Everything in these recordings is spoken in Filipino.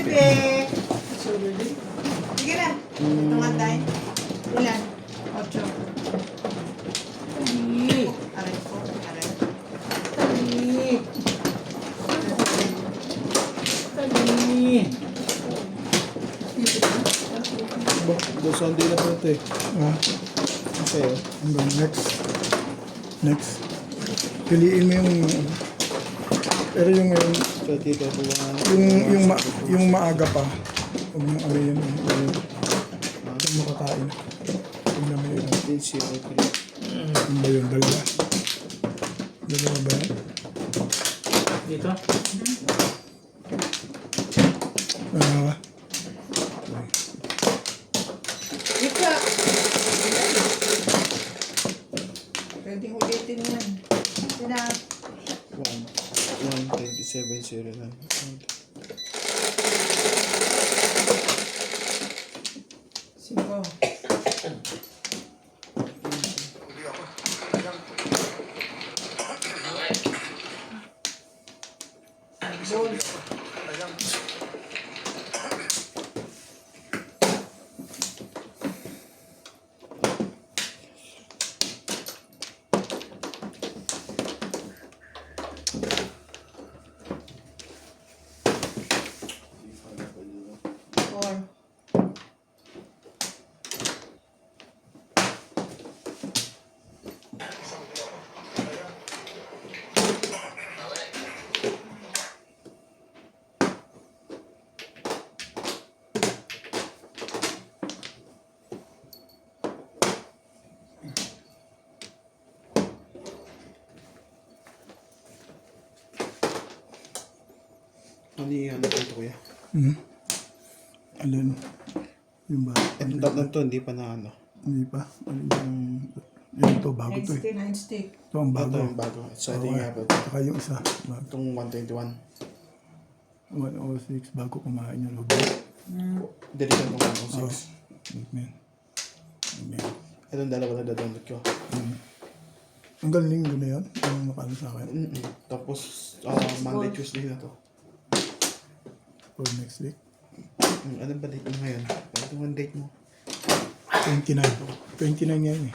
Bebe! Sige na. Ito nga tayo. Ilan? 8. Aray ko. Aray. Sunday na po ito eh. Okay. Next. Piliin mo yung... Pero yung ngayon, So, dito po yung maaga pa. Huwag mong ano yun. Yung makakain. Tingnan mo yun. 1803. Ano ba yun? Dalawa. Dalawa ba yan? Dito? Dalawa. Ika! Pwede ulitin yan. Sina... 12709. Sino? Or... Ano yung ano ito kuya? Alin? Yung ba? Ang tatlan to, hindi pa na ano. Hindi pa. Ano yung ito, bago to eh. 9 stick. Ito ang Ito bago. yung bago. So, ito Oo, yung eh. habit. Saka yung isa. Bago. Itong 121. 106 bago kumain yung logo. Dito itong 106. Amen. Amen. Itong dalawa na download ko. Ang galing ko na yun. Yung nakano sa akin. Tapos, Monday, Tuesday na to. For next week. Anong ba date mo ngayon? Ano yung date mo? 29. 29 yan eh.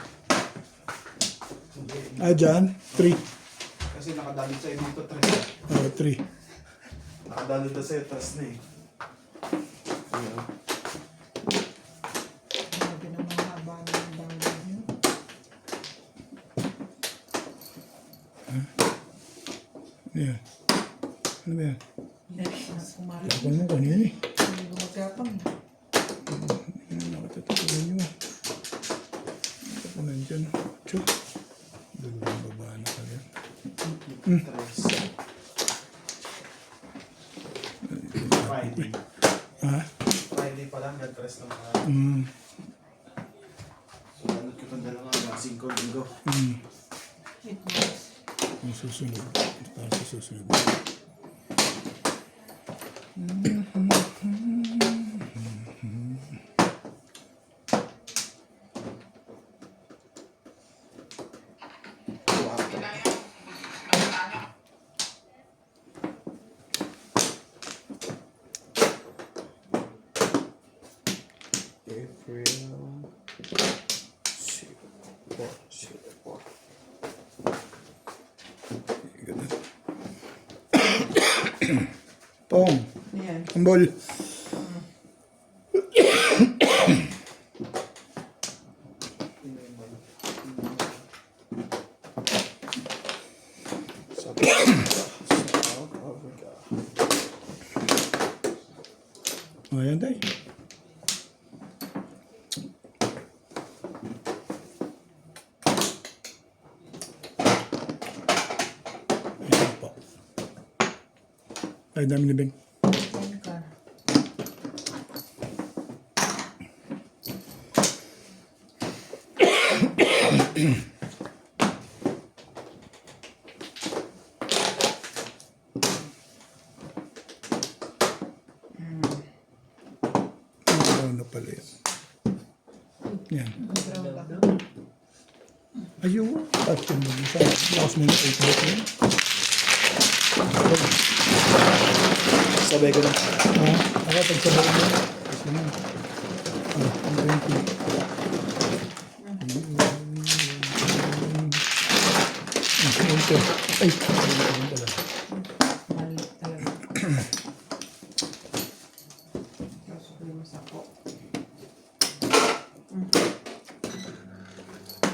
Dyan. 3. Kasi nakadalo sa'yo dito, 3. 3. Nakadalo na sa'yo, 3 na eh. Ayan. Grabe naman haba ng bangga niyo. Ayan. Ano ba yan? Kumari. Ako mo kanina eh. Hindi gumagapang. Nakatatuloy nyo. Ito po nandyan. Tiyok. Dalawang baba na pala. Friday. Ha? Friday pa lang, nag-3 lang pa. So, download ko itong dalawa hanggang 5 linggo. 8 months. Ang susunod. Ito para sa susunod. April 4. Ganun. Tong. Ayan. Ambol. South Africa. Ayan tayo. Ayan po. Ay, dami ni Beng. Ayan ka. Ano pala yan? Yan. Brown ba? Ayun. At yung mag-isa. Lakas mo yung 8 bit na yun. Sabay ko na. Ha? Ako, pagsabay mo. Kasi na. Ah, ang 20. Ay, ayun pala. Mali talaga. Tapos yung sako.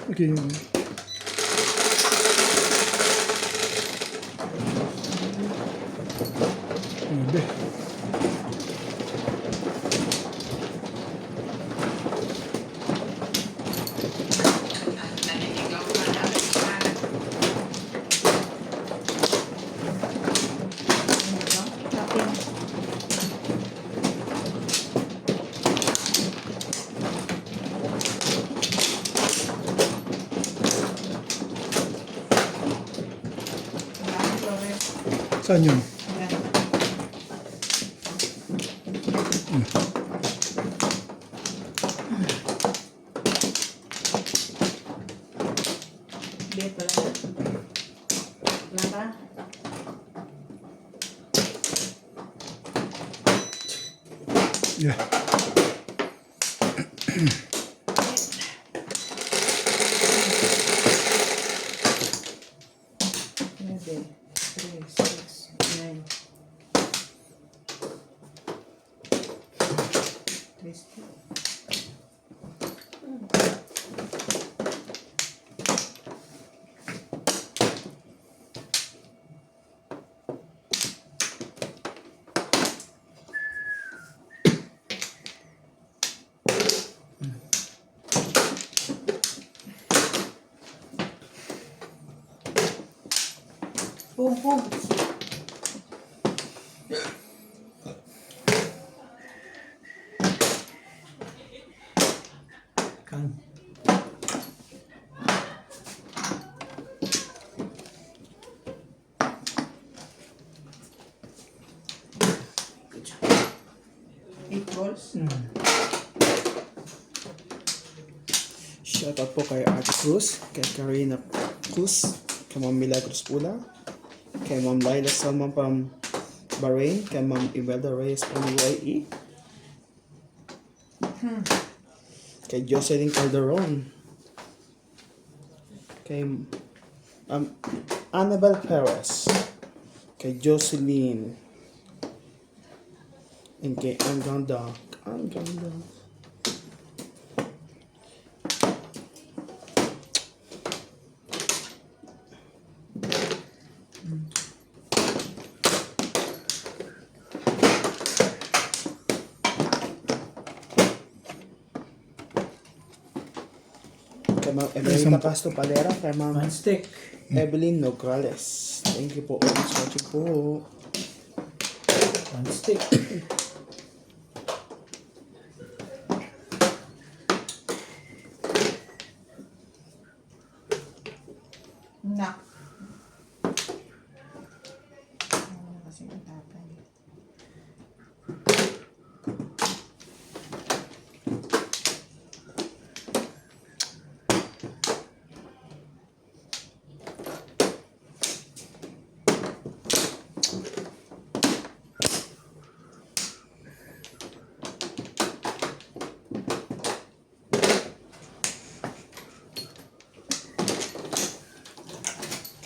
Okay. Hindi. Saan yun? Hindi pala. Wala ka? Yeah. Pwede. 3, 6, 9. 3. Pum, pum. Kang. Eight balls. Shoutout po kay Art Cruz, kay Karina Cruz, kay Ma'am Milagros Pula, kay Ma'am Laila Salman from Bahrain, kay Ma'am Imelda Reyes from UAE, kay Jocelyn Calderon, kay Annabel Perez, kay Jocelyn, and kay Anganda. Kay Ma'am Emerita Castro Palera, kay Ma'am One stick. Evelyn Nograles. Thank you po. Always watching po. One stick. Nak. Ano kasi ang tapay.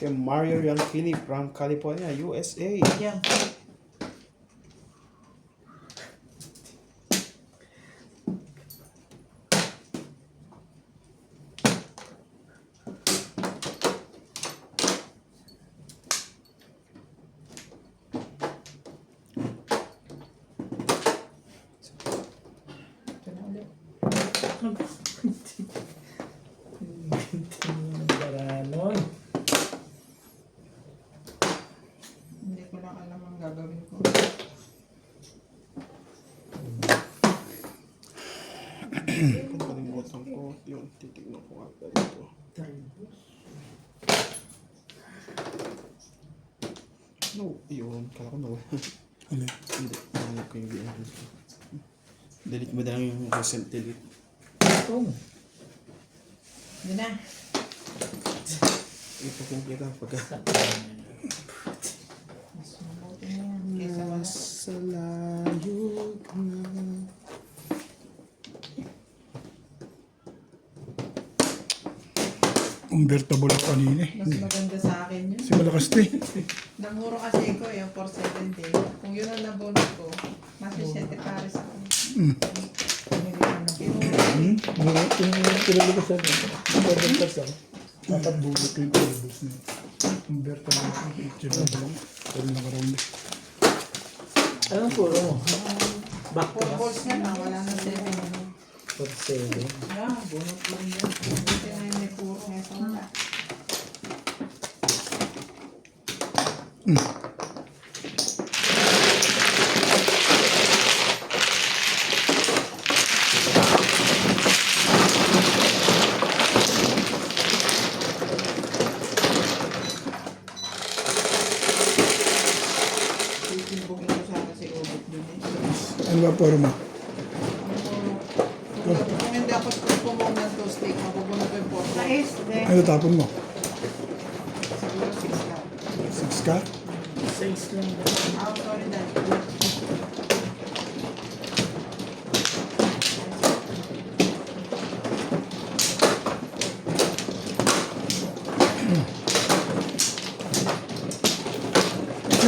Kay Mario Yankili from California, USA. Yan. Ito na ulit. Baranon. Hindi ko lang alam ang gagawin ko. Kalimutan ko yun. Titignan ko nga ito. No, yun. Kala ko no. Ano? Hindi. Nahanap ko yung video. Delete mo na lang yung recent delete. Ito. Hindi na. Ipapumplika pagka. Mas mabuti na yan. Kesa wala. Sa layo convertible ako kanina eh. Mas maganda sa akin yun. Kasi malakas to eh. Namuro kasi ko yung 470. Kung yun ang nabonus ko, mas 7 pares ako. Pinalo ko sa'yo. Convertible ako. Dapat bulot ko yung turbo's na yun. Convertible ako. Itchable lang. Pero nakaroon eh. Anong puro mo? Back to 4 balls na lang, wala na 7. for 7. Yeah, bunot ko rin yan. Buti na yun may puro. Ito wala. Titimbogin ko sana si Ubit din eh. Ano ba puro mo? Kung hindi ako pumong ng 2 stick, mabubunod ko yung 4 balls. Ano tapon mo? Siguro 6 ka. 6 ka? 6 lang ba? Ah, sorry dad.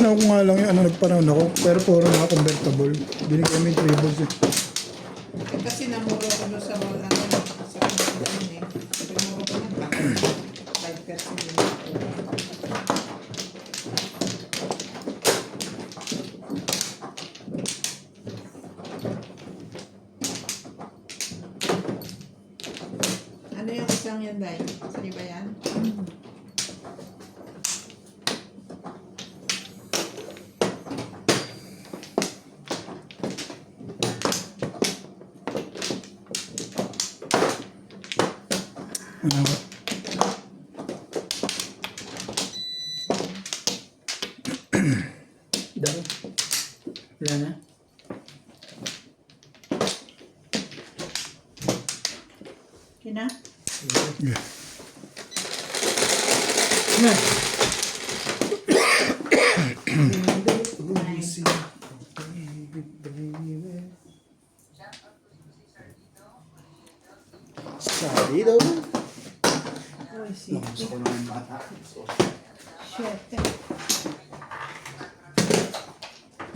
Ano ko nga lang yung ano nagpanahon ako. Pero puro na convertible. Binigay mo yung triples eh. Eh, kasi namuro ko doon sa mga ano, sa kanya eh. Namuro ko ng 5% din. Ano yung isang yan, Day? Saan ba yan? Ano ba? Dami. Wala na? Kina? Yeah. Na. Salido. Uy, si. Gusto ko naman bata. Shit.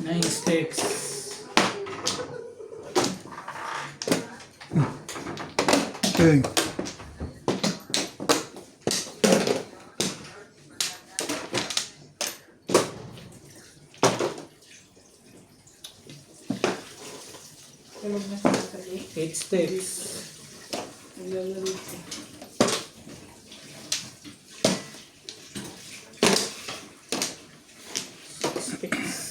9 sticks. Okay. Tulog na sa kali. 8 sticks. Naglalaro ko. Sticks.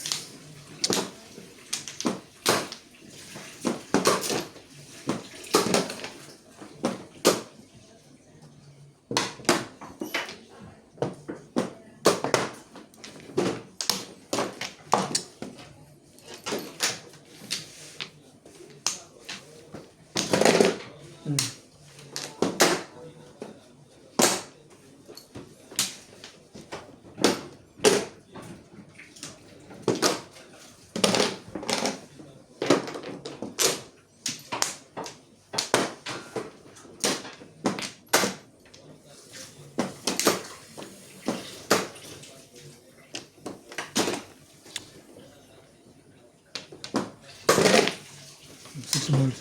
Six balls.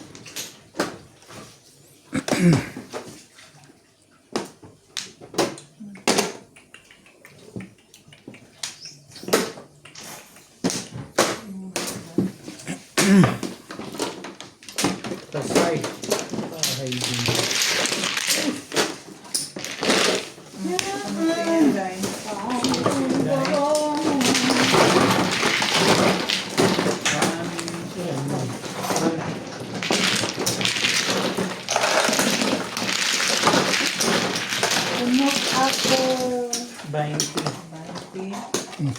Tapos 5. Ay, din. Ano yan, Day? Umot ako. 20. 20. 20.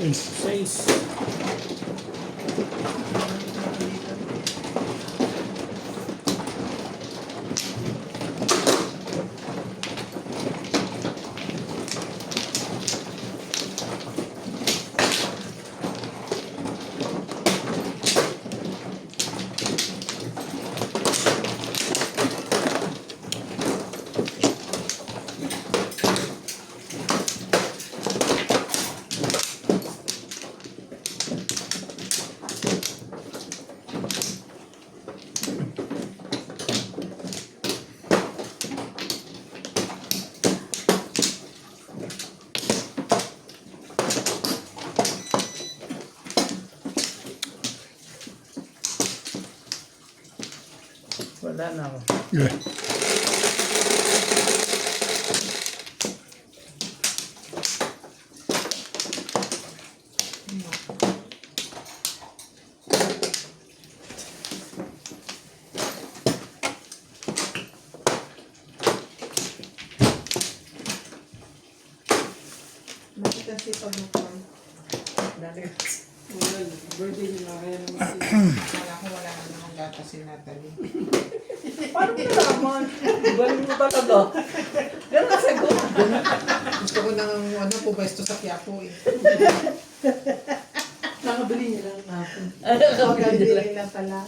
Ace. 6. Wala na ako. Yeah. Bakit kasi pag mukhang Birthday niya na kaya naman wala na namang gata si Natalie. Paano mo nalaman? Galing mo talaga. Ganun ka sagot. Gusto ko nang pumesto sa Quiapo eh. Nakabili niya lang natin. Nakabili lang pala.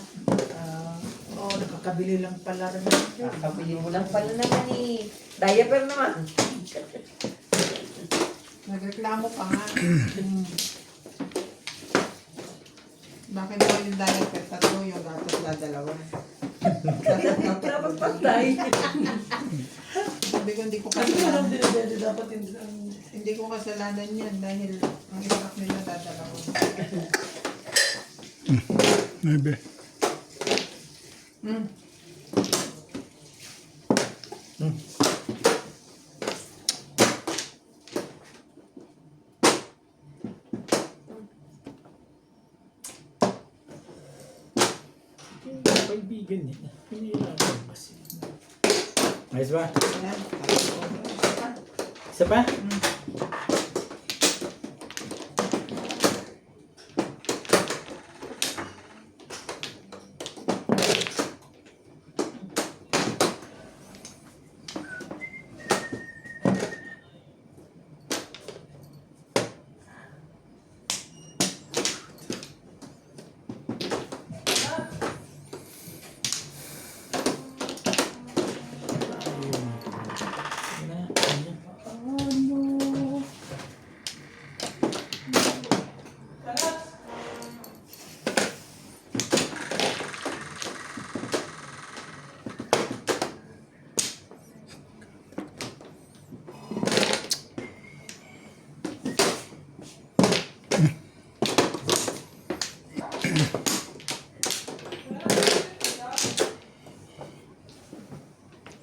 Oo, nakakabili lang pala rin. Kapili mo lang pala naman eh. Diaper naman. Nagreklamo pa nga. Bakit daw yung diaper tatlo, yung gatos na dalawa? Dapat pantay. Sabi ko hindi ko Kasi walang kasalanan. dinadede dapat Hindi ko kasalanan yan dahil ang isak nila dadalawa. Maybe. Hmm. Kaibigan niya. Hindi na ako kasi. Ayos ba? Ayan. Isa pa?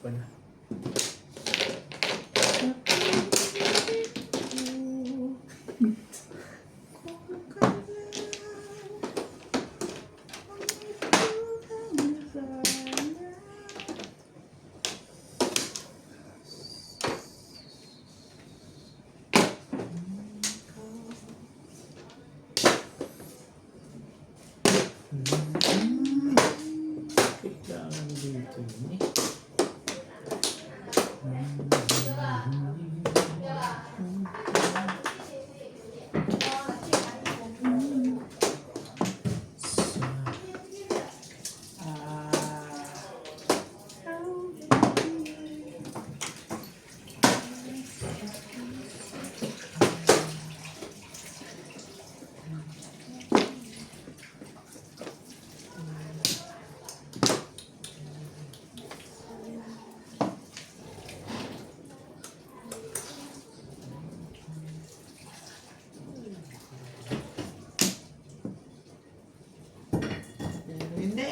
Wala. Kailangan dito yun eh. Hindi.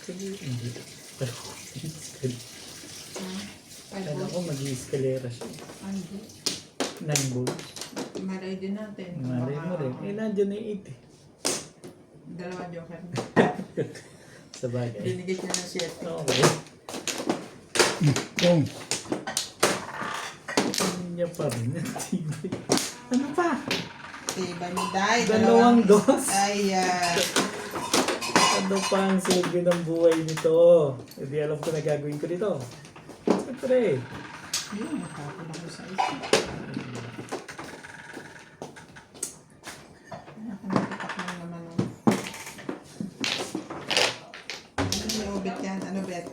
Hindi. Pero, Ay, kala ko mag-i-escalera siya. Hindi. Nag-bowl. Malay din natin. Malay mo rin. Eh, nandiyan na yung 8 eh. Dalawa joker na. Sa bagay. Binigay ko ng 7. Okay. Boom. Niya pa rin. Ano pa? Diba ni Day? Dalawang dos. Ayan. Ano pa ang silbi ng buhay nito? Hindi alam ko na gagawin ko dito. Siyempre. Yun, natapon ako sa isa. Nakalimutak mo naman. Ano yung ubit yan? Ano bet?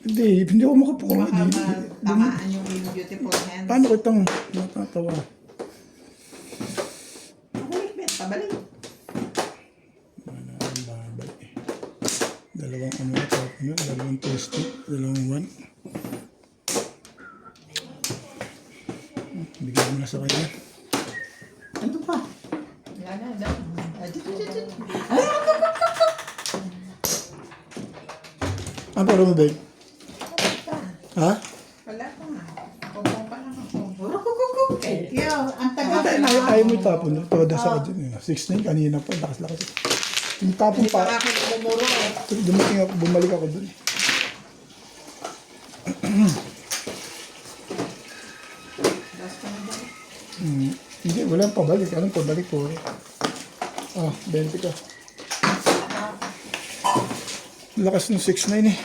Hindi ako makapukulo. Baka matamaan yung beautiful hands. Paano ko itong natatawa? Pabalik, bet. Pabalik. Dalawang ano na tapos nyo, dalawang plastic, dalawang one. Bigyan mo na sa kanya. Ano pa? Wala na, dahil. Ano pa mo, babe? Ha? Wala pa nga. Kupong pa lang ako. Kukukuk. Thank you. Ang tagal na. Ayaw mo itapon. Todo sa kanya. 6-9 kanina pa, lakas-lakas. Yung tapon Hindi pa pa. ako bumuro eh. Dumating ako, bumalik ako dun. Bas ka na ba? Hindi, walang pabalik. Anong pabalik po? 20 ka. Lakas ng 6-9 eh.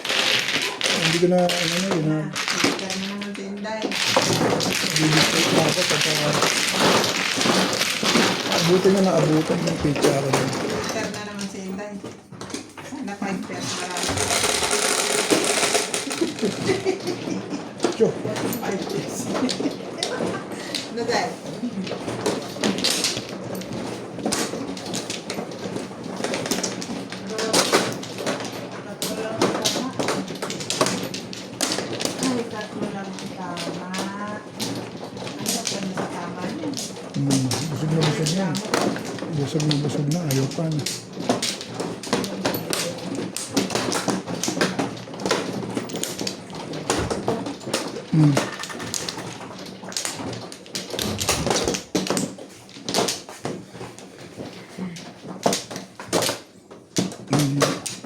Hindi ko na, yun na. Bigyan mo naman si Inday. Bibigay ko ako pagka abutin na naabutan ng pizza ako dun. Bigyan na naman si Inday. Sana 5 pesos marami. Tiyo, 5 pesos. Ano dahil? Ay, tatlo lang ang tama. Ano pa na sa tama niya? busog na busog na. Busog na busog na, ayaw pa na.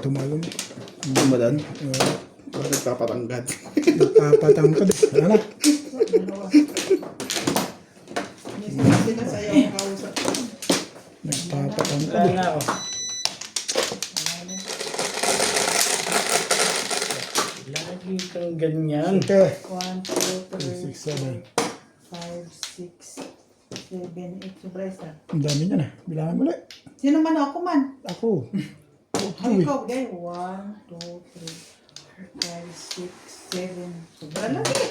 Tumalon eh. Dumadan. Bakit nagpapatanggad? Nagpapatangkad eh. Ano? Minsan sila sa'yo ang kausap ko. Nagpapatangkad Wala eh. na ako. Lagi kang ganyan. Okay. 1, 2, 3, 6, 7. 5, 6, 7, 8. Sobra isa. Ang dami niya na. Bilangan mo ulit. Sino man ako man? Ako. Ay, ikaw, gay. 1, 2, 3, 5, 6, 7. Sobra lang eh.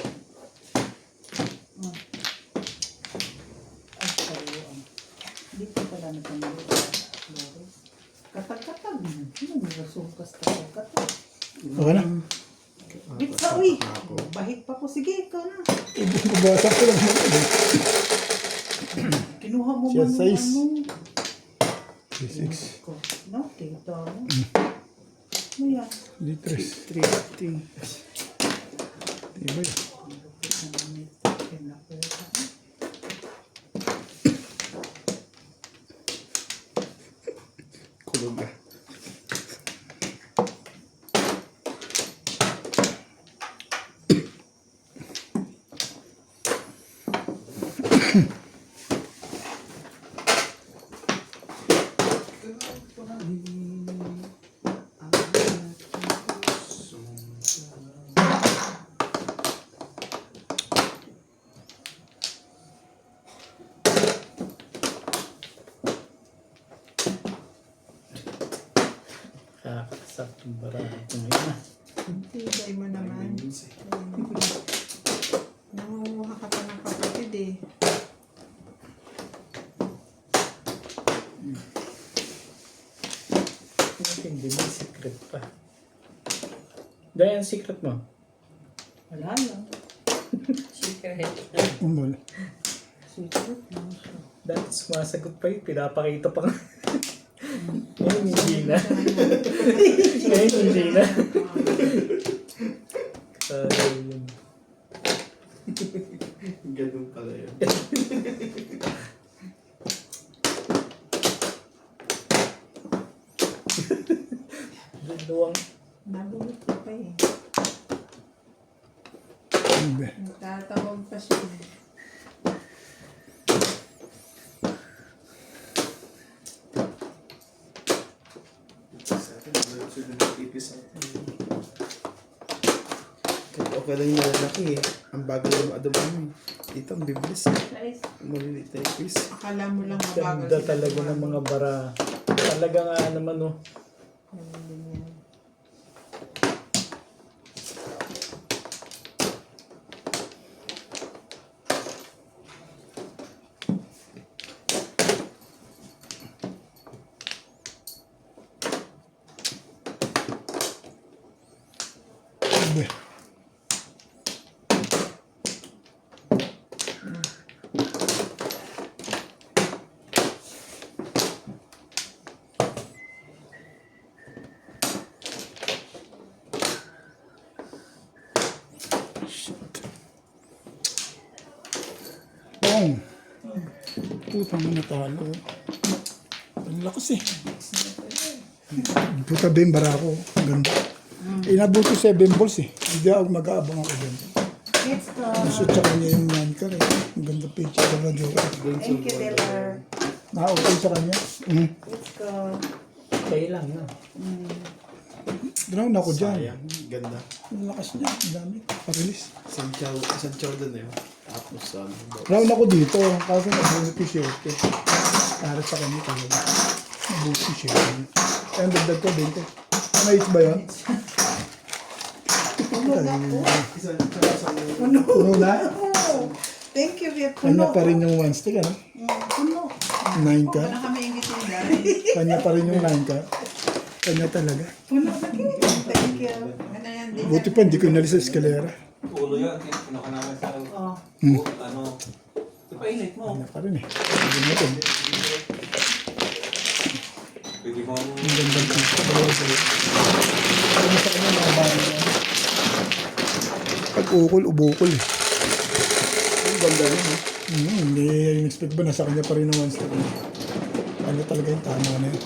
Ay, sorry. Hindi ko pala natanong. Katag-katag. Ano mo nasukas katag-katag? Okay na. Bitsa, uy. Bahit pa ko. Sige, ikaw na. Bawasak ko lang. Kinuha mo Siya man size. yung 6. ko. No, tita mo. Ano yan? Litres. 350. Iba yun. Kulog ka. Kakasap yung barang. Ito ngayon na. Hintay mo naman. Nangunguha ka pa ng kapatid eh. Hindi mo secret pa. Dahil ang secret mo. Wala lang. Secret. Umbol. Secret lang siya. Dati sumasagot pa yun. Pinapakita pa nga. Ngayon hindi na. Ngayon hindi na. Yun. Ganun pala yun. Luwang. Nabulot ko pa eh. Iba. Nagtatawag pa siya eh. Sila nagpipis ako. Okay lang yung malalaki eh. Ang bagal na maadaman eh. Dito ang bibilis eh. Ang maliliit na ipis. Akala mo lang mabagal Ganda sila talaga ng mga bara. Talaga nga naman oh. Sabi. Bong. Putang na natalo. Ang lakas eh. Puta ba yung bara ko? Ang ganda. Inabuto 7 balls eh. Hindi ako mag-aabang ako dyan. Let's go. Gusto tsaka niya yung Yanker eh. Ang ganda picture ng radyo. Thank you, Taylor. Okay sa kanya. Let's go. Kaya lang na. Drown ako dyan. Sayang. Ganda. Ang lakas niya. Ang dami. Parilis. Isang chow din eh. Tapos ano. Round ako dito. Kaso nabunot yung shirt eh. Para sa kanya talaga. Nabunot yung shirt. Kaya ang dagdag ko 20. Ano ba yun? Puno na? Thank you, Viet. Kanya pa rin yung 1 stick, ano? Puno. 9 ka? Wala kami ingitin dahil. Kanya pa rin yung 9 ka? Kanya talaga. Puno na. Thank you. Ano yan din? Buti pa, hindi ko inalis sa eskalera. Ulo yan. Kinuha namin sa Oh. ano. Ipainit mo. Kanya pa rin eh. Hindi mo ito. Pwede mo Ang ganda ng picture. Ano sa kanya mga bahay na? Pag ukol, ubukol eh. Ang ganda rin eh. Hindi expect ba nasa kanya pa rin ang 1 stick. Ano talaga yung tama na yun.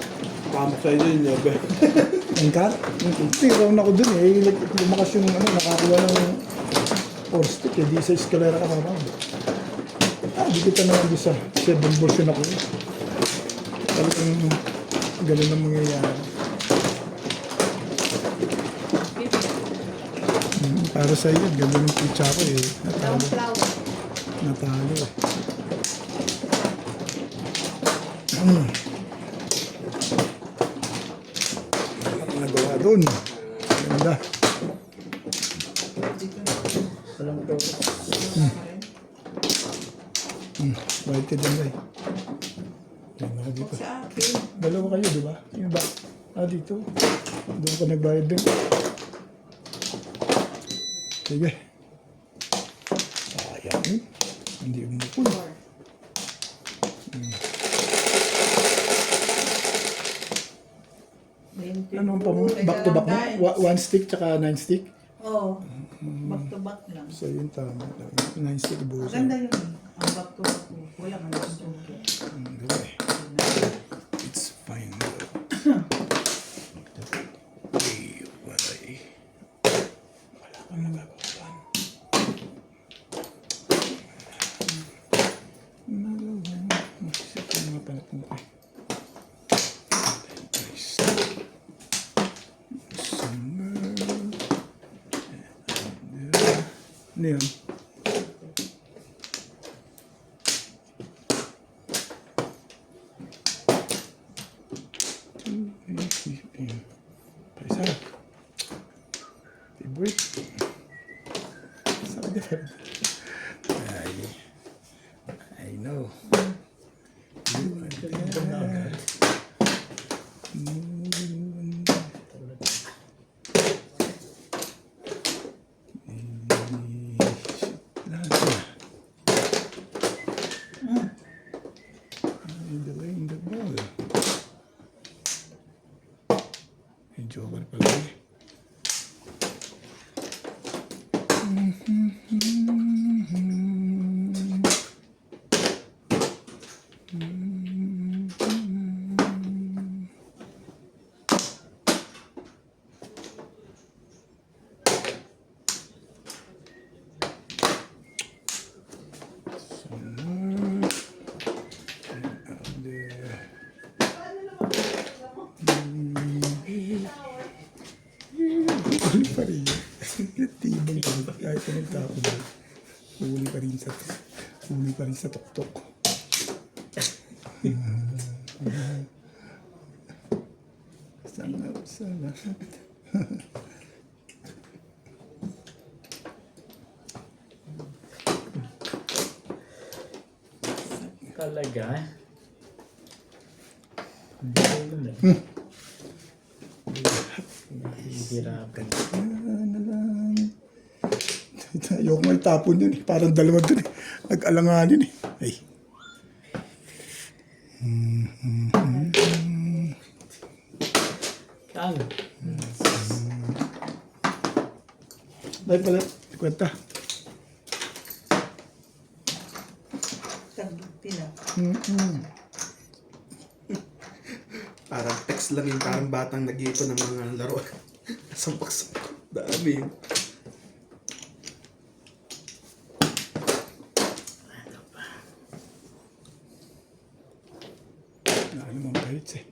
Pamok sa'yo din yun. Ang car? Hindi, round ako dun eh. Lumakas yung ano, nakakuha ng 4 stick eh. Di sa eskalera ka parang. Di kita naman di sa 7 balls yun ako. Talagang ganun ang mangyayari. Para sa iyo, ganda ng pizza ko eh. Natalo. Natalo eh. Ano nagawa dun? Ganda. Walang to. Bayad ka dyan guys. Yan na dito. Sa akin. Dalawa kayo, di ba? Yung ba? Dito. Doon ka nagbayad din. Sige. Sayang. Hindi umukul. Ano pa mo? Back to back mo? 1 stick tsaka 9 stick? Oh. Back to back lang. So yun tama. 9 stick buo. Maganda yun. Ang back to back mo. Wala ka na suki. It's fine. Wala kang nagagawa. Mag-isip ko mga panatong ko. Ano yun? Paisa. Favorite. Sabi niya. I know. Delaying the ball. Joker pala eh. pa rin sa tuktok. Sana. Talaga. Hindi ko yun eh. Hihirapan. Ano lang. Ayoko nga itapon yun eh. Parang dalawa dun eh. Nag-alanganin eh. Ay. Kang. Dahil pala, kwenta. Pila. Parang text lang yung parang batang nag-iipon ng mga laro. Sampak-sampak. Dami yun. Ano mong kahit eh.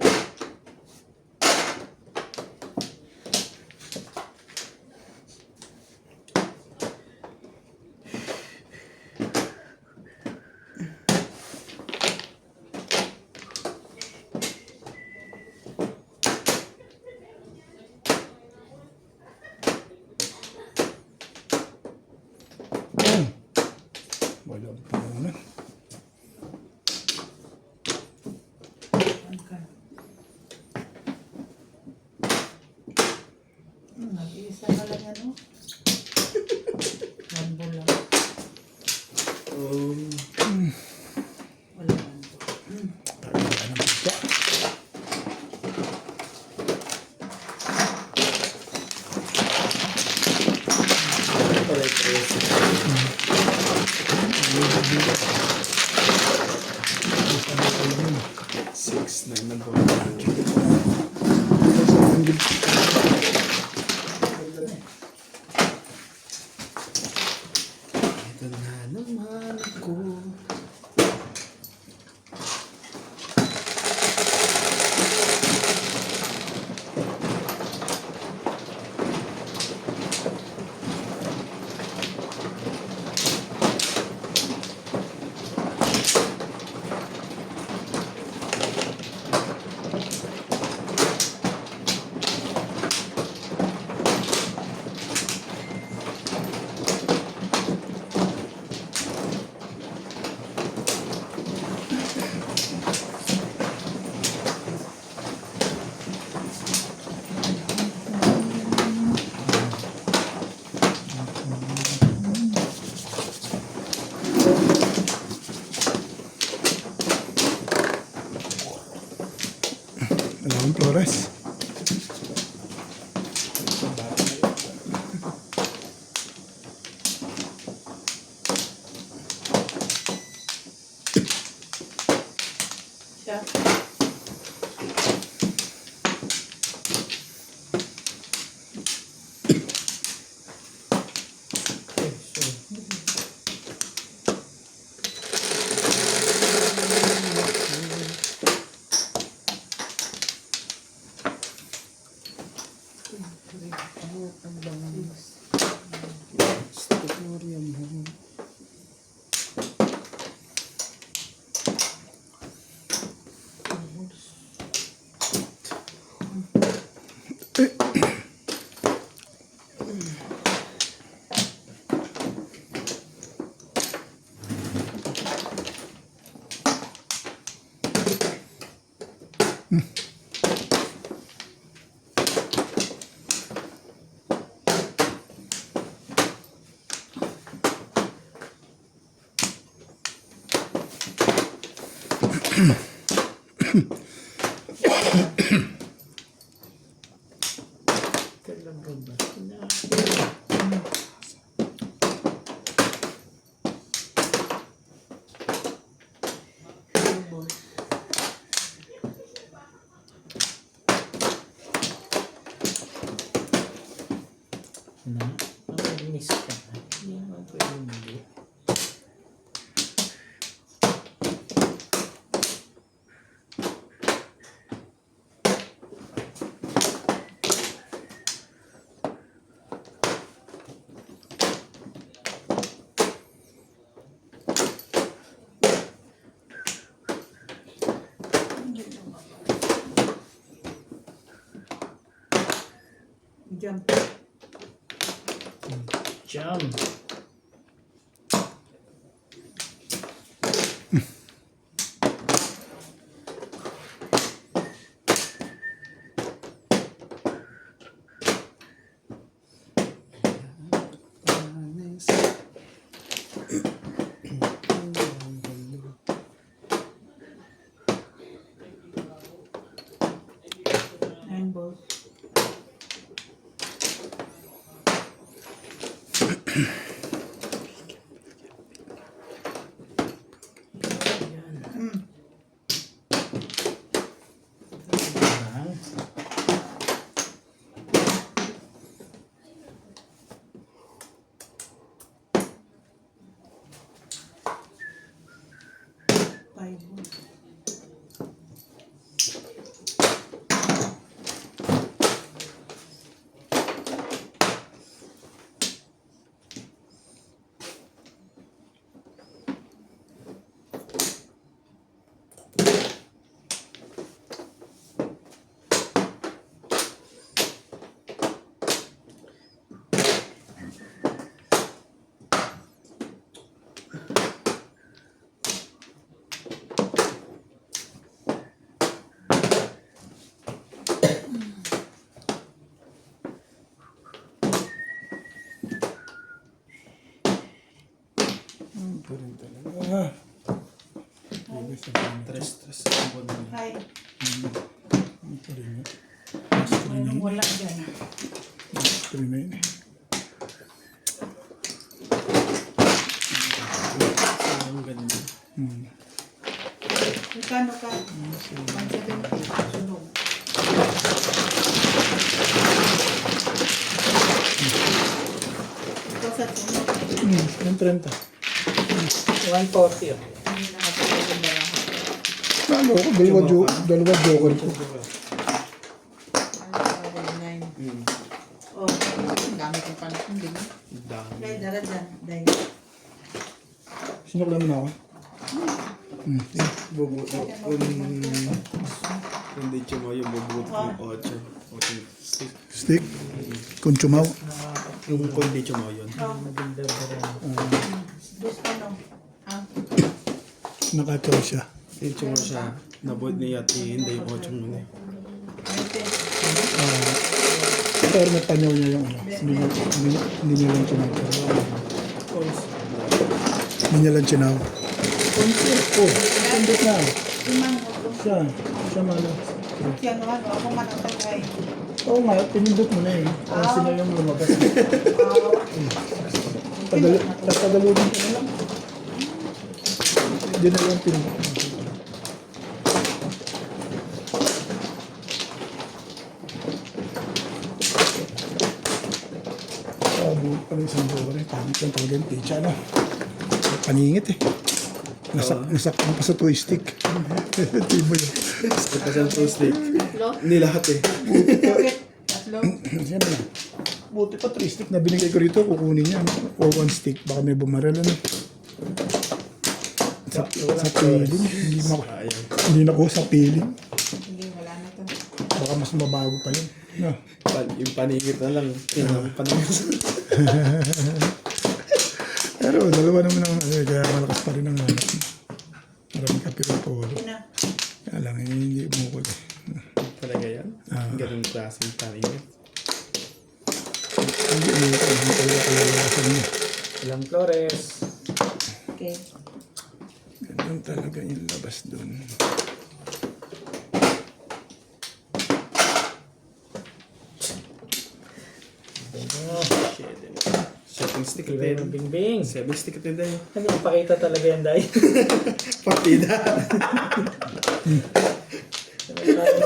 Walang pangalan. Nag-iisa na lang ano. Mambo lang. Wala mambo. Wala naman siya. Pala ito. Six, nine na doon. Ito na naman ako. Alam Flores. Siya. Story mo. Talaga ba? Na? Nakalinis ka na. Hindi naman pwede hindi. Jump. Jam. Nine balls. Five balls. Pa rin talaga. Hindi sa mga Tres. Hi. pa rin yun. Anong wala dyan? Pa rin na yun eh. Ang ganda. Magkano ka? 170. Sunog. Ito sa sunog. Yung 30. 140. Oh. Hindi nakapagod ba ako? Ano ko, dalawa joker ko. Nine. Oh, ang dami kong panahon din. Dami. Kaya dala dyan. Dahil. Sinukla mo na ako? Bubuti. Kung di mo yung bubuti ng 8. 8 stick. Stick? Kung chumaw? Yung kung di mo yun. Maganda ba rin? Dos ano? Ah, Nakataw siya. Di mo siya. Nabuot niya at hindi yung 8 mo na. 20. Pero may panyaw niya yung ano. Hindi niya lang chumaw. Hindi niya lang chumaw. Oh, pindot na. Imang Siya malo. Yan naman, ako man ang tagay. Oo nga, pinindot mo na eh. Kasi na yung lumabas. Tagalogin ka na lang. Hindi na lang pinindot. Buo pa rin isang buo rin. Pangit lang talaga yung pizza, no? Paningit eh. Nasaktan pa sa twist-stick. Tibo yun. Ito sa 2 stick. Hindi lahat eh. Tatlo. Yan na. Buti pa 3 stick na binigay ko rito. Kukunin niya. Or 1 stick. Baka may bumarel ano. Sa piling. Hindi na ko sa piling. Hindi, wala na to. Baka mas mabago pa yun. No. Yung paningit na lang. Yung paningit. Pero dalawa naman ang kaya malakas pa rin ang hanap. Maraming kapiro-polo. Na. Kaya lang, hindi umukol eh. Talaga yan? Ganun klaseng paningit. Hindi umukol. Hindi talaga kalalasan niya. Ilang Flores. Okay. Ganun talaga yung labas doon. Shooting stick at Iba yung bingbing. 7 stick at tayo. Ano, ipakita talaga yan, Day. Partida.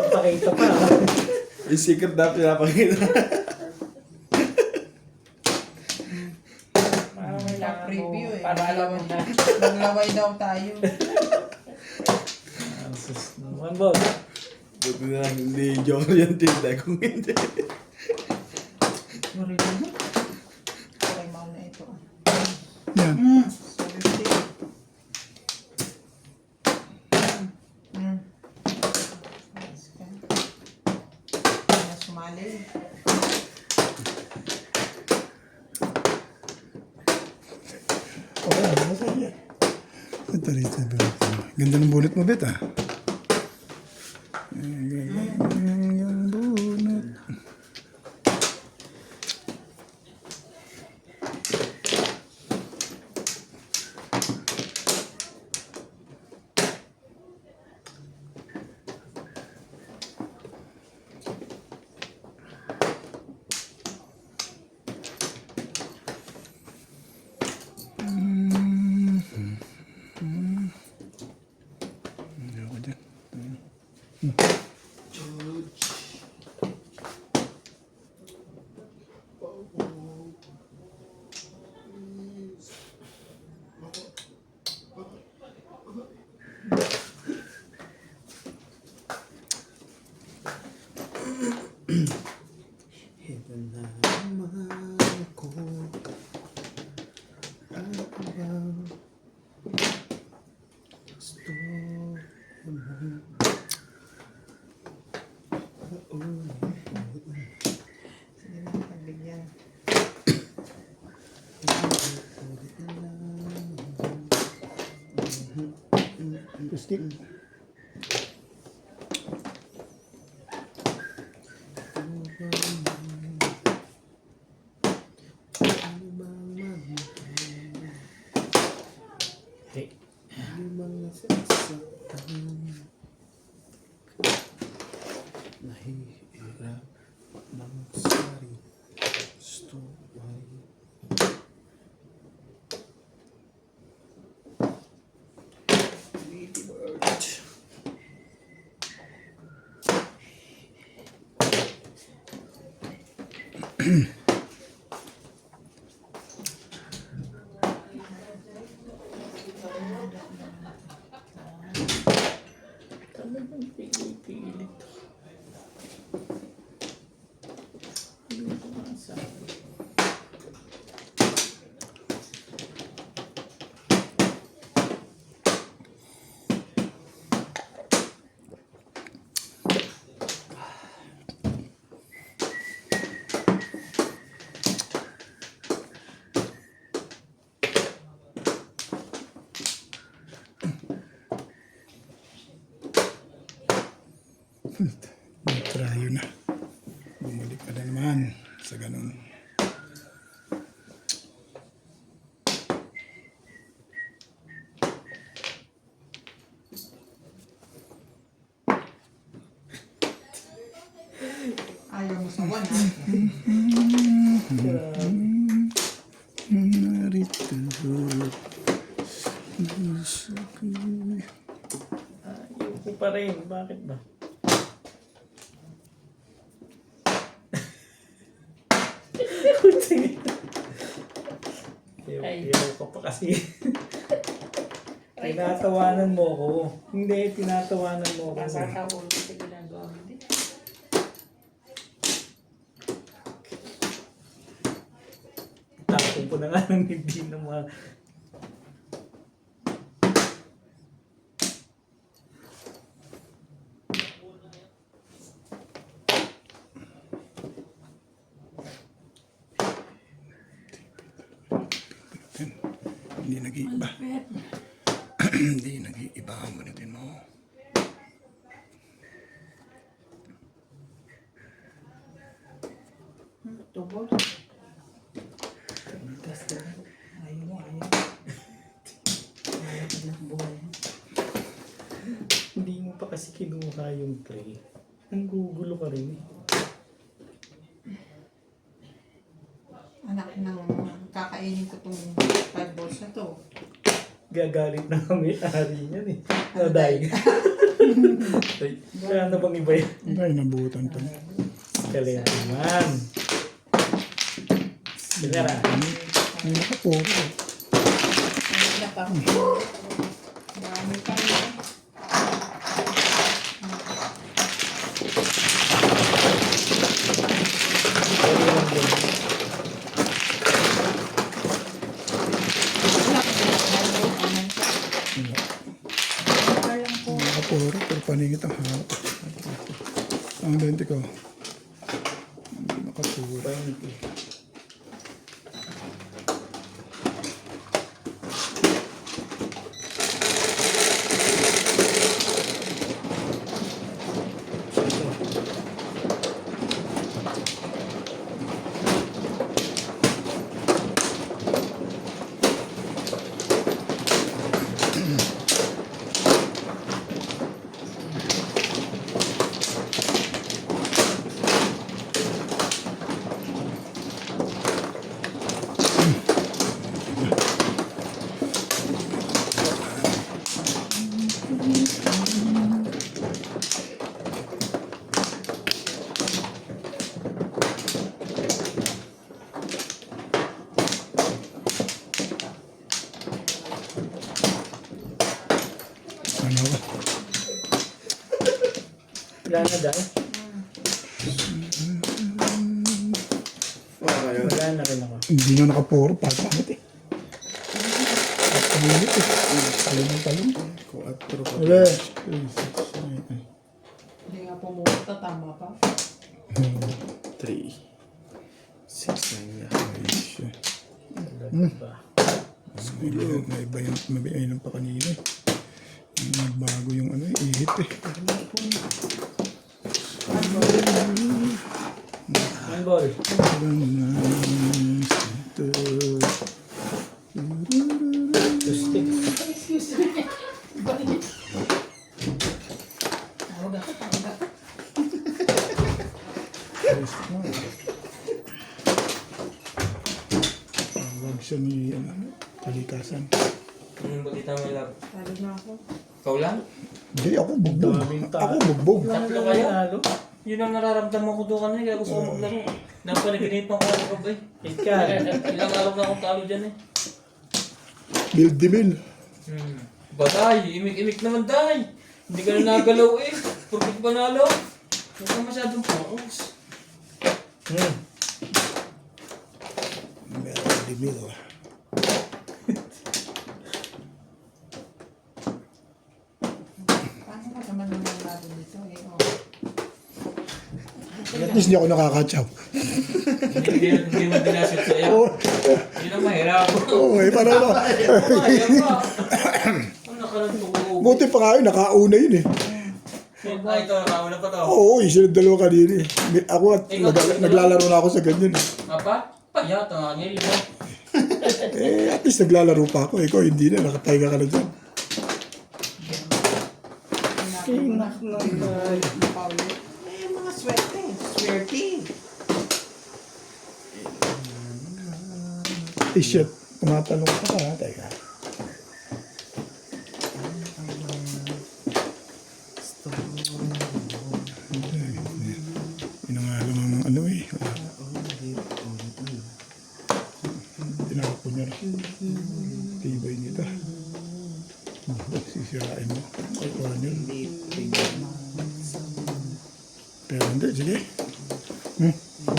Ipakita pa. Yung secret na pinapakita. Parang may Top review eh. Para alam mo na. Maglaway daw tayo. One ball. Buti na lang, hindi joker yung tinda kung hindi. Marino mo. Okay, mahal na ito. Yan. 70. Mas sumali. Ito rin sa bunot mo. Ganda ng bunot mo, Bet, ah. Yung bunot. Hindi ako dyan. Ito na mahal ko. Ano ba gusto mo? Sige na, pagbigyan. Stick. Hey. Nahihirap ng sari. Gusto ay Ladybird. Talagang pilit. Hindi ko masabi. Trayo na. Bumalik ka na naman sa ganun. Ayaw mo sa one, ha? Narito. Ayoko pa rin. Bakit ba? Ayoko pa kasi. Tinatawanan mo ko. Hindi, tinatawanan mo ko. Nakakaulo sa ginagawa mo din. Tapos po na nga ng hindi na mga... Hindi nag-iiba. Hindi nag-iiba ang bunutin mo. Tubol. Ayaw mo, ayaw. Ayaw ka ng buhay. Hindi mo pa kasi kinuha yung tray. Nanggugulo ka rin eh. Anak ng kakainin ko tong 5 balls na to. Gagalit na kami ari niyan eh. Naday. Kaya na bang iba yan? Ay, nabutan pa. Kaya naman. Sinara. Ay, nakapuro. Wala pa. Dami pa rin. Nakapuro, pero paningit ang hawak. Ang dente ko. Hindi nakapuro. dahil. Wala na rin ako. Hindi na nakapuro, papangit eh. Papangit eh. Talong. 4. Wala. Hindi nga pumunta, tama pa. 3. 6 na niya. Ba? Naiba pa kanina eh. Nagbago yung ano, ihip eh. Handball. Two sticks. Excuse me. Balik. Tawag ako. Tawag siya ni ano, kalikasan. Anong balita mo, love? Talo na ako. Ikaw lang? Hindi, ako bugbog. Ako bugbog. Tatlo kayo? Lalo. Yun ang nararamdaman ko doon kanina, kaya gusto ko maglaro. Napanaginipan ko ako ba eh. Ikaw. Ilang araw na akong talo dyan eh. Build the mill. Batay, imik-imik naman day. Hindi ka na nagalaw eh. Purkit panalo. Huwag ka masyadong focus. Build the mill. Paano ka naman naman natin dito eh? Oh. At least hindi ako nakakatsaw. Hindi mo dinasit sa iyo. Yun ang mahirap. Oo, eh, parang na. Mahirap pa. Ano ka lang tukubo? Buti pa nga yun, nakauna yun eh. Ay, ito, nakauna pa to. Oo, sila dalawa kanina eh. Ako at naglalaro na ako sa ganyan eh. Apa? Payat, ang angil mo. Eh, at least naglalaro pa ako. Ikaw, hindi na. Nakatahiga ka na dyan. Eh, mga swerte. Swerte. T-shirt. Tumatalong ka pa ha. Teka. Inangalo ng ano eh. Tinakapon niya na. Tibay nito. Sisirain mo. Kukuhan yun. Pero hindi, sige.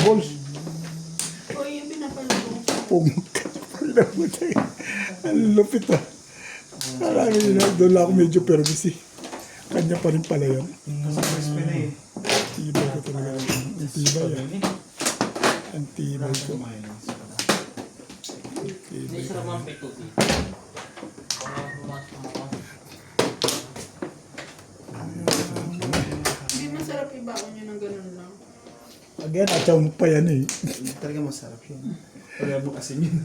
Balls. O, yung pinapalaro. Pumagkakalaman tayo. Ang lupit ah. Parang yun, doon lang ako medyo permis eh. Kanya pa rin pala yun. Tibay ko talaga. Ang tibay ah. Ang tibay ko. Hindi sarap ang pituti. Hindi masarap ibaon yun ng ganun lang. Again, atsaw mo pa yan eh. Talaga masarap yun. Wala mo kasi yun.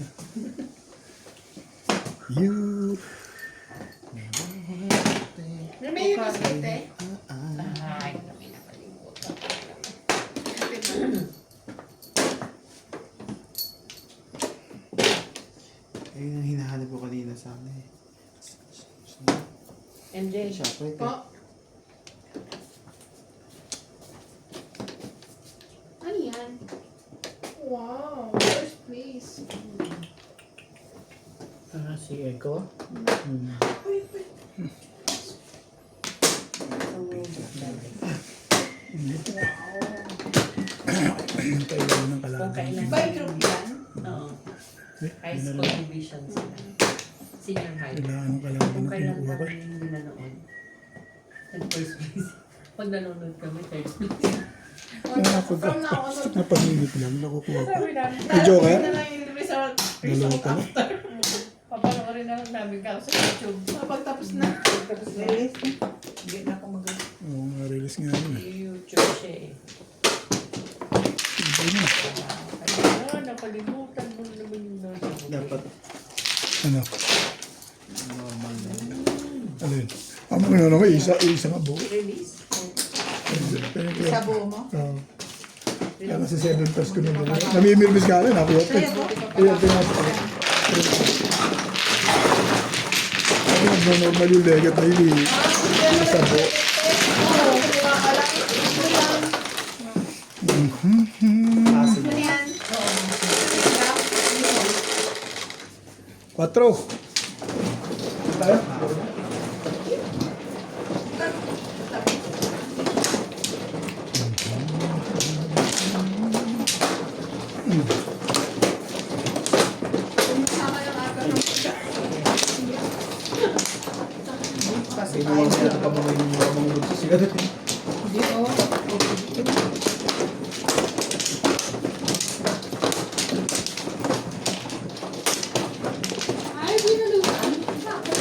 You. May yung swerte. Ayun ang hinahanap ko kanina sa akin eh. MJ. Shopper Po. Ano yan? Wow. First place. Si Eko. Kailangan ng kalaban. By group yan? Oo. High school division sila. Senior high. Kailangan ng kalaban Kung na kailan kinukuha ko. kami hindi nanood. Nag-first place. Pag nanonood kami, third place. From now on. Na pag-init lang, nakukuha ko. Sabi namin, May joker? Na lang yung result. Dalawa pala. papanoorin na lang namin ka sa YouTube. Pagtapos na. Tapos na Release. Hindi na ako mag- Oo, nga-release nga yun eh. YouTube siya eh. Iba na. Kaya nakalimutan mo naman yung nasa. Dapat Ano? normal na. Ano yun? Ang mga ano ko, isa nga buo. Release? Sa buo mo? Oo. Kaya nasa 7 plus ko na dala. Namimirmis ka rin, nakuha ko. Kaya pinasa ko. Ako nag-normal yung legat na yun eh. Isa buo. Kasi Ano yan? 4. Tayo? Ay, binalutan. Bakit?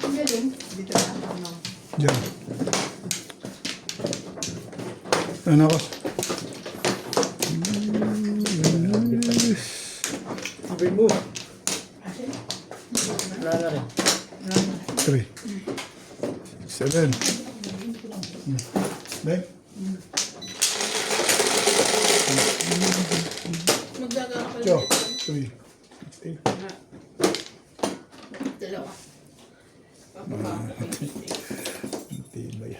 Ang galing. Dito na. Ano. Diyan. Ano ko? Sabi mo. Wala na rin. 3. 7. Bek? Magdadala ka Cho. lang. 3. 8. Dalawa. Tibay.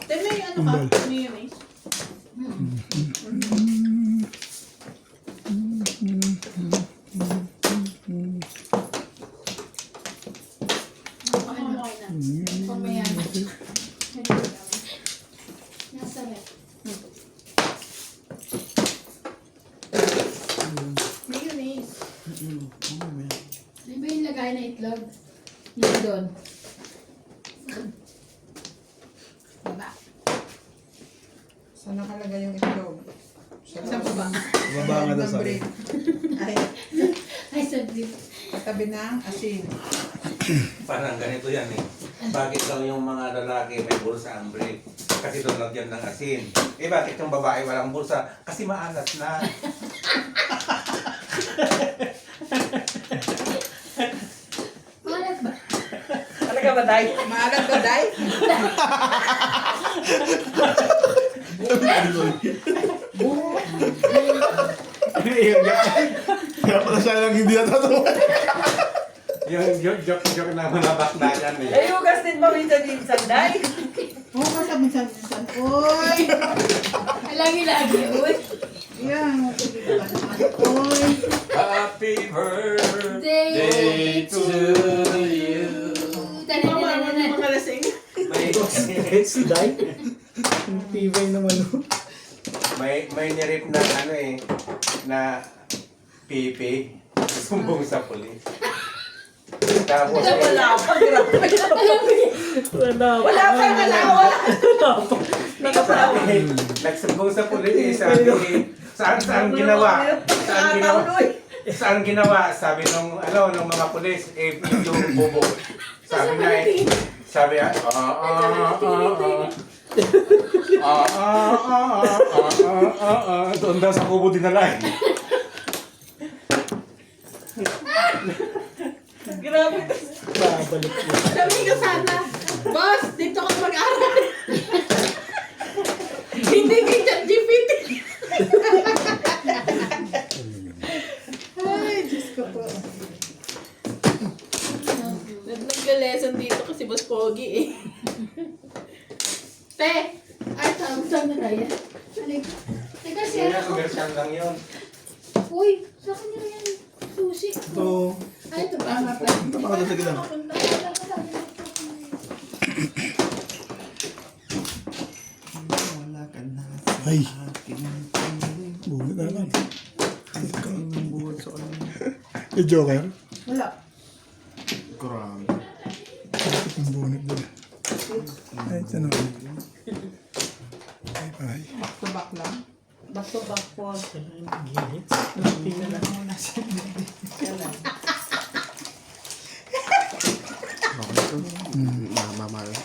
May ano Umbal. ka? Mayonnaise? Mamaya na. Nasa rep. Mayonnaise. Di ba yung lagay na itlog? Yun doon. Baba. Saan nakalagay yung itlog? Sa baba. Baba nga daw Ng sa bread. Ay, Ay, saglit. katabi ng asin. Parang ganito yan eh. Bakit daw yung mga lalaki may bulsa ang brief? Kasi doon lagyan ng asin. Eh bakit yung babae walang bulsa? Kasi maalat na. Malat ba? Talaga ba, Day? Maalat ba, Day? Kaya pala siya lang hindi natatawa. Yung joke na mga bakla yan eh. Eh, hugas din ba minsan, Day? Oo, kasabi-sabi-sabi. Oy! Lagi-lagi. Uy. Yan. Oy! Happy birthday Day to you. Tanay. Si Day. Ang tibay naman. May nirip na ano eh, na pipi. Sumbong sa pulis. Tapos Wala pa, grabe. Wala pa. Wala pa, sabi, nagsumbong sa pulis eh, sabi, saan ginawa? Saan ginawa? Sabi nung mga pulis, eh, yung bubo. Sabi na eh, sabi doon daw sa kubo dinala eh. Grabe. Babalik yun. Sabi ka sana, boss, dito ka mag-aral. Hindi kay ChatGPT. Ay, Diyos ko po. Nag-lesson dito kasi Boss Pogi eh. Te! Ay, saan na tayo? Teka, siya ako. Commercial lang yun. Uy, sa kanya yan. Sushi. Ito. Ay, ito ba? Ito pa ka sa gila. Wala ka na Ay. sa akin. Buhat na lang. Ang buhat sa kanya. Yung Joker. Wala. Grabe. Bakit yung bunit doon? Ay, ito na. Ay. Back to back lang. Back to back po. Gilid. Tingnan lang muna siya. Okay ito. Mama.